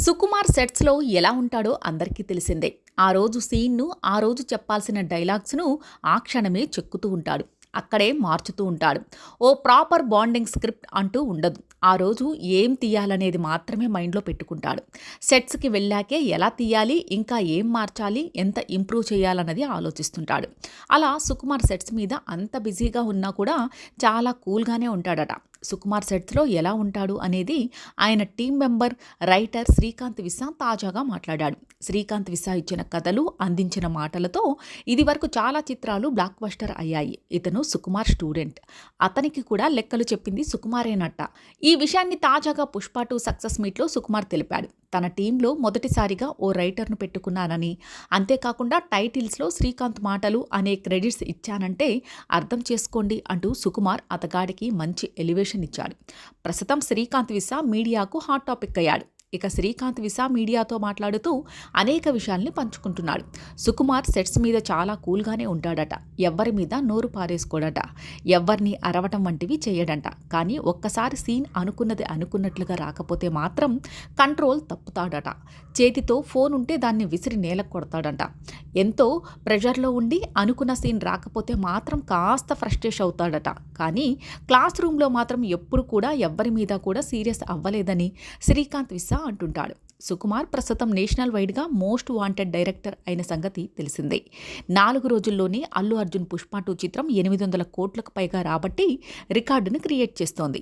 సుకుమార్ సెట్స్‌లో ఎలా ఉంటాడో అందరికీ తెలిసిందే. ఆ రోజు సీన్‌ను, ఆ రోజు చెప్పాల్సిన డైలాగ్స్‌ను ఆ క్షణమే చెక్కుతూ ఉంటాడు. అక్కడే మార్చుతూ ఉంటాడు. ఓ ప్రాపర్ బాండింగ్ స్క్రిప్ట్ అంటూ ఉండదు. ఆ రోజు ఏం తీయాలనేది మాత్రమే మైండ్‌లో పెట్టుకుంటాడు. సెట్స్‌కి వెళ్ళాకే ఎలా తీయాలి, ఇంకా ఏం మార్చాలి, ఎంత ఇంప్రూవ్ చేయాలన్నది ఆలోచిస్తుంటాడు. అలా సుకుమార్ సెట్స్ మీద అంత బిజీగా ఉన్నా కూడా చాలా కూల్‌గానే ఉంటాడట. సుకుమార్ సెట్స్‌లో ఎలా ఉంటాడు అనేది ఆయన team member, writer Srikanth visa తాజాగా మాట్లాడాడు. శ్రీకాంత్ విసా ఇచ్చిన కథలు, అందించిన మాటలతో ఇదివరకు చాలా చిత్రాలు బ్లాక్ బస్టర్ అయ్యాయి. ఇతను సుకుమార్ స్టూడెంట్. అతనికి కూడా లెక్కలు చెప్పింది సుకుమారేనట. ఈ విషయాన్ని తాజాగా 'పుష్ప 2' సక్సెస్ మీట్లో సుకుమార్ తెలిపాడు. తన టీంలో మొదటిసారిగా ఓ రైటర్ను పెట్టుకున్నానని, అంతేకాకుండా టైటిల్స్లో శ్రీకాంత్ మాటలు అనే క్రెడిట్స్ ఇచ్చానంటే అర్థం చేసుకోండి అంటూ సుకుమార్ అతగాడికి మంచి ఎలివేషన్ ఇచ్చాడు. ప్రస్తుతం శ్రీకాంత్ విసా మీడియాకు హాట్ టాపిక్ అయ్యాడు. ఇక శ్రీకాంత్ విసా మీడియాతో మాట్లాడుతూ అనేక విషయాల్ని పంచుకుంటున్నాడు. సుకుమార్ సెట్స్ మీద చాలా కూల్గానే ఉంటాడట. ఎవ్వరి మీద నోరు పారేసుకోడట. ఎవ్వరిని అరవటం వంటివి చేయడంట. కానీ ఒక్కసారి సీన్ అనుకున్నది అనుకున్నట్లుగా రాకపోతే మాత్రం కంట్రోల్ తప్పుతాడట. చేతితో ఫోన్ ఉంటే దాన్ని విసిరి నేలకు కొడతాడంట. ఎంతో ప్రెషర్లో ఉండి అనుకున్న సీన్ రాకపోతే మాత్రం కాస్త ఫ్రస్ట్రేషన్ అవుతాడట. కానీ క్లాస్ రూమ్లో మాత్రం ఎప్పుడు కూడా ఎవ్వరి మీద కూడా సీరియస్ అవ్వలేదని శ్రీకాంత్ విసా అంటుంటాడు. సుకుమార్ ప్రస్తుతం నేషనల్ వైడ్గా మోస్ట్ వాంటెడ్ డైరెక్టర్ అయిన సంగతి తెలిసిందే. 4 రోజుల్లోనే అల్లు అర్జున్ 'పుష్ప 2' చిత్రం 800 కోట్లకు పైగా రాబట్టి రికార్డును క్రియేట్ చేస్తోంది.